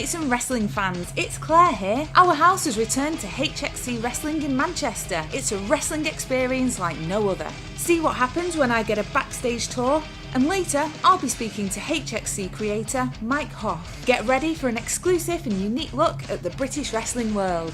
teammates and wrestling fans, it's Claire here. Our house has returned to HXC Wrestling in Manchester. It's a wrestling experience like no other. See what happens when I get a backstage tour, and later I'll be speaking to HXC creator Mike Hoff. Get ready for an exclusive and unique look at the British wrestling world.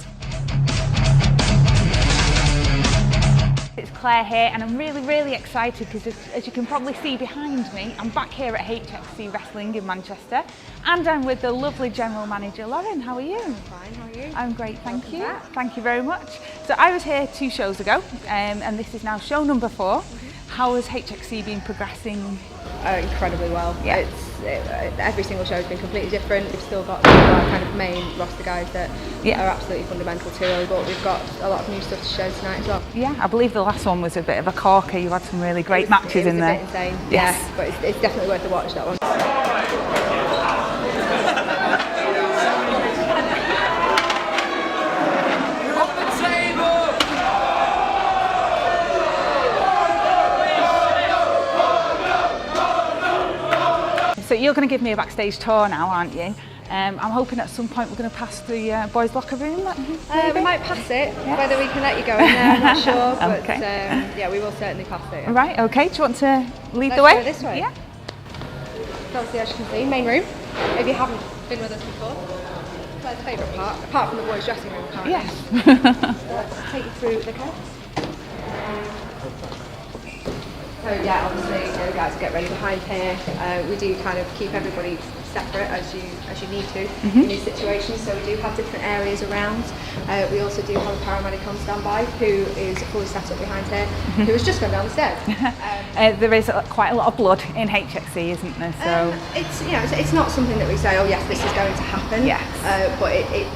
It's Claire here, and I'm really excited because as you can probably see behind me, I'm back here at HXC Wrestling in Manchester, and I'm with the lovely General Manager Lauren. How are you? I'm fine, how are you? I'm great, thank you. Thank you very much. So I was here 2 shows ago, and this is now show number 4. How has HXC been progressing? Incredibly well. Yeah. Every single show has been completely different. We've still got our kind of main roster guys that are absolutely fundamental to us, but we've got a lot of new stuff to show tonight as well. Yeah, I believe the last one was a bit of a corker. You had some really great matches in there. It was a bit insane, yes. Yeah, but it's definitely worth a watch, that one. So you're going to give me a backstage tour now, aren't you? I'm hoping at some point we're going to pass the boys' locker room. We might pass it. Yeah. Whether we can let you go in there, I'm not sure. But okay. Yeah, we will certainly pass it. Yeah. Right, okay. Do you want to lead the Let's way? go this way. Yeah. So obviously, as you can see, main room. If you haven't been with us before, Claire's favourite part, apart from the boys' dressing room, apparently. Yes. So let's take you through the curve. So yeah, obviously, you guys get ready behind here. We do kind of keep everybody separate as you need to in these situations. So we do have different areas around. We also do have a paramedic on standby who is fully set up behind here, who has just gone down the stairs. There is quite a lot of blood in HXC, isn't there? So it's not something that we say, oh yes, this is going to happen. Yes. But it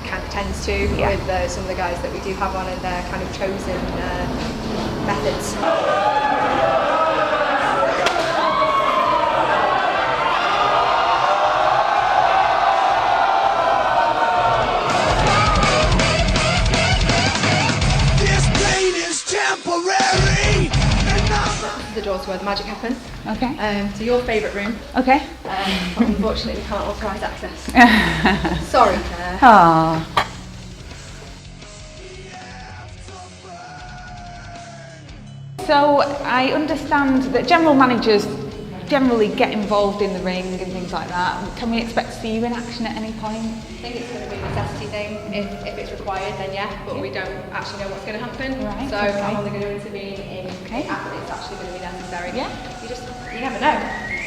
kind of tends to with some of the guys that we do have on and their kind of chosen methods. The doors where the magic happens. Okay. To your favourite room. Okay. But unfortunately, we can't authorise access. Sorry, Claire. Aww. So I understand that general managers generally get involved in the ring and things like that. Can we expect to see you in action at any point? I think it's going to be a necessity thing. If it's required, then yeah, but we don't actually know what's going to happen. Right, so okay. I'm only going to intervene if it's actually going to be necessary. Yeah. You never know.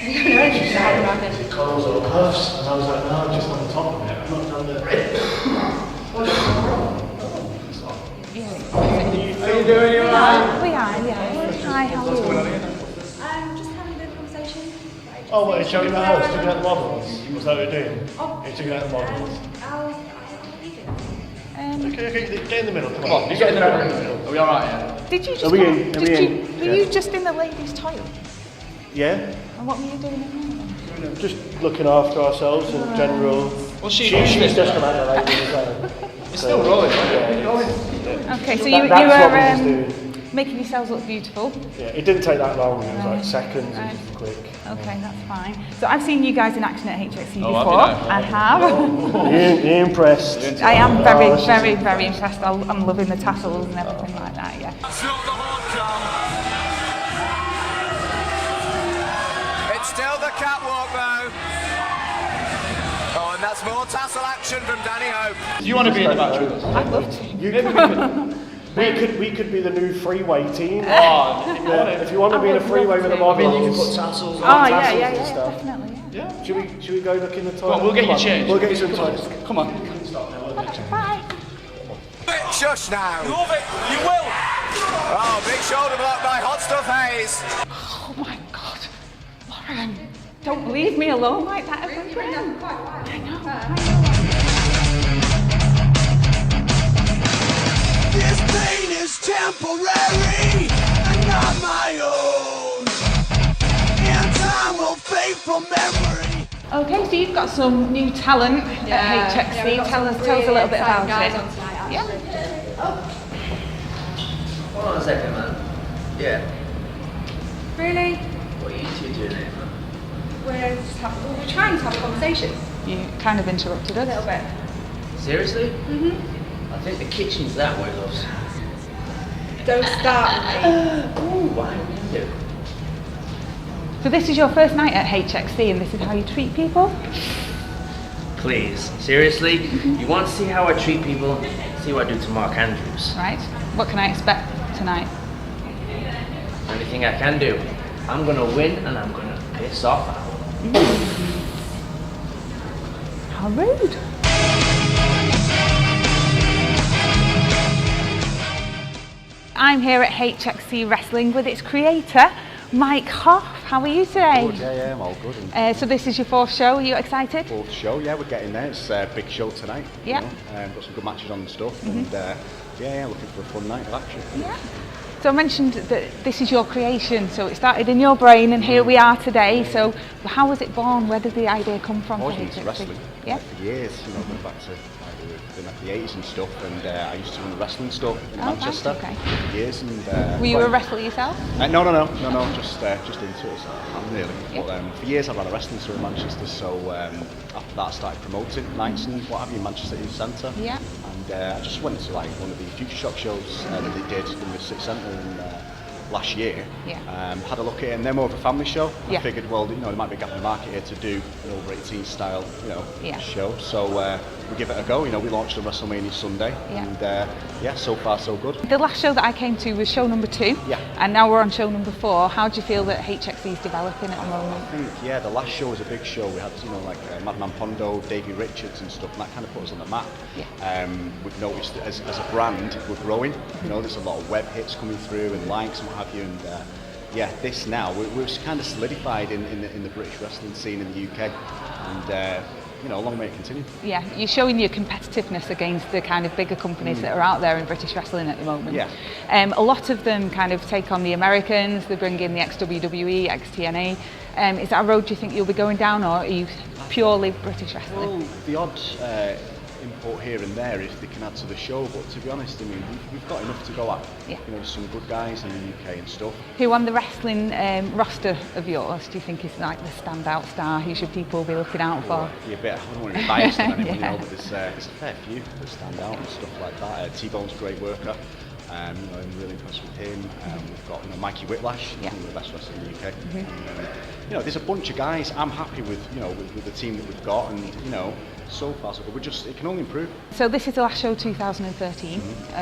You don't know anything's going to happen around here. Calls or cuffs, and I was like, no, I'm just on the top of it. I'm not down there. What's wrong? Are you doing it right? We are, yeah. Hi, how are you? Just having a bit of conversation. Oh, what, he's showing the house, checking out the models? Was that what you're doing? He's checking out the models. Okay, get in the middle, come on. You get in the middle. Are we alright, yeah? Did you just Were you just in the ladies' toilet? Yeah. And what were you doing in there? Just looking after ourselves in general. Well, she's just come out of the ladies as well. It's still rolling, yeah. Okay, so you That's what we were was doing. making yourselves look beautiful. Yeah, it didn't take that long, it was like seconds and just quick. Okay, that's fine. So I've seen you guys in action at HXC before. Have you now? I have. You're impressed. I am very impressed. I'm loving the tassels and everything like that, yeah. That's not the hard come. It's still the catwalk though. Oh, and that's more tassel action from Danny Hope. Do you want to be in the match with us? I'd love to. We could be the new freeway team. Oh, If you want to be in a freeway with a model, you can put tassels on and stuff. Definitely. yeah. Should we go look in the toilet? Well, we'll get you changed. We'll get you some toilets. Come on. Bye. Shush now. Love it. You will. Oh, big shoulder block by Hot Stuff Hayes. Oh my God, Lauren, don't leave me alone like that ever again. I know. This pain is temporary and not my own. And time will fade from memory. Okay, so you've got some new talent at HXC. Tell us a little bit about it. Yeah. Hold on a second, man. Yeah. Really? What are you two doing here, man? We're trying to have a conversation. You kind of interrupted us. A little bit. Seriously? Mm-hmm. I think the kitchen's that way, loves. Don't start with me. Ooh, why would you? So this is your first night at HXC and this is how you treat people? Please, seriously? You want to see how I treat people? See what I do to Mark Andrews. Right. What can I expect tonight? Anything I can do. I'm gonna win and I'm gonna piss off Al. How rude. I'm here at HXC Wrestling with its creator, Mike Hoff. How are you today? Good, yeah, I'm all good. So this is your fourth show, are you excited? Fourth show, yeah, we're getting there. It's a big show tonight. Yeah. Got some good matches on and stuff, and yeah, looking for a fun night of action. Yeah. So I mentioned that this is your creation, so it started in your brain and here we are today. So how was it born? Where did the idea come from? I was for into HXC? wrestling Yeah. for years, going back to the 80s and stuff, and I used to run the wrestling store in Manchester right, okay. for years. And Were you a wrestler yourself? No, just into it, so really. Yeah. But for years I ran a wrestling store in Manchester, so after that I started promoting nights and what have you in Manchester City Centre. Yeah. And I just went to like one of the Future Shock shows that they did in the City Centre last year. Yeah. Had a look at it, and they're more of a family show. Yeah. I figured, well, there might be a gap in the market here to do an over 18 style, Yeah. show. So we give it a go. We launched on WrestleMania Sunday, and so far so good. The last show that I came to was show number 2, Yeah. and now we're on show number 4. How do you feel that HXC is developing at the moment? I think, the last show was a big show. We had, like Madman Pondo, Davey Richards and stuff, and that kind of put us on the map. Yeah. We've noticed that as a brand, we're growing. There's a lot of web hits coming through and likes and what have you, and this now, we're kind of solidified in the British wrestling scene in the UK, and long may it continue. Yeah, you're showing your competitiveness against the kind of bigger companies that are out there in British wrestling at the moment. Yeah. A lot of them kind of take on the Americans, they bring in the ex-WWE, ex-TNA. Is that a road you think you'll be going down, or are you purely British wrestling? Well, the odd import here and there if they can add to the show, but to be honest, we've got enough to go at. Yeah. There's some good guys in the UK and stuff. Who on the wrestling roster of yours do you think is like the standout star? Who should people be looking out for? I don't want to be biased on anyone, Yeah. but there's a fair few that stand out and stuff like that. T-Bone's a great worker. I'm really impressed with him. We've got Mikey Whiplash, one of the best wrestlers in the UK. And, there's a bunch of guys. I'm happy with with the team that we've got, and so far so good. It can only improve. So this is the last show 2013.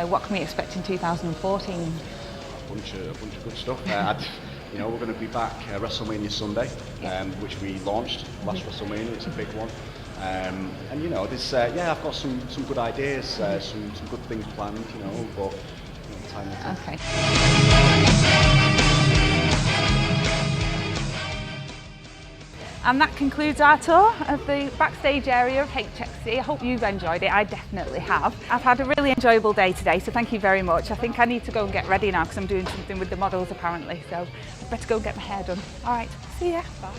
What can we expect in 2014? A bunch of good stuff. We're going to be back WrestleMania Sunday, which we launched last WrestleMania. It's a big one. And there's I've got some good ideas, some good things planned. But time will tell. Okay. And that concludes our tour of the backstage area of HXC. I hope you've enjoyed it. I definitely have. I've had a really enjoyable day today, so thank you very much. I think I need to go and get ready now because I'm doing something with the models apparently, so I better go and get my hair done. All right, see ya. Bye.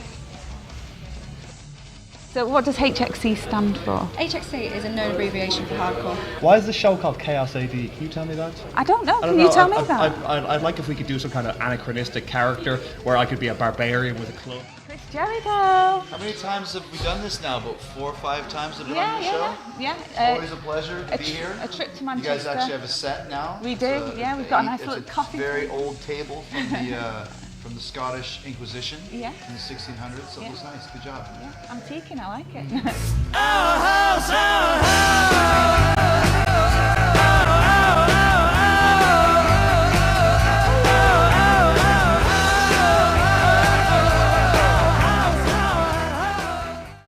So what does HXC stand for? HXC is a known abbreviation for hardcore. Why is the show called Chaos AD? Can you tell me that? I don't know. Can you tell me that? I'd like if we could do some kind of anachronistic character where I could be a barbarian with a club. Chris Jericho. How many times have we done this now? About 4 or 5 times have been on your show? Yeah. Always a pleasure to be here. A trip to You Manchester. guys actually have a set now. We do, yeah, we've got a nice little coffee It's a very table. old table from the Scottish Inquisition in the 1600s, so it looks nice. Good job. Yeah, antiquing, I like it. Our house,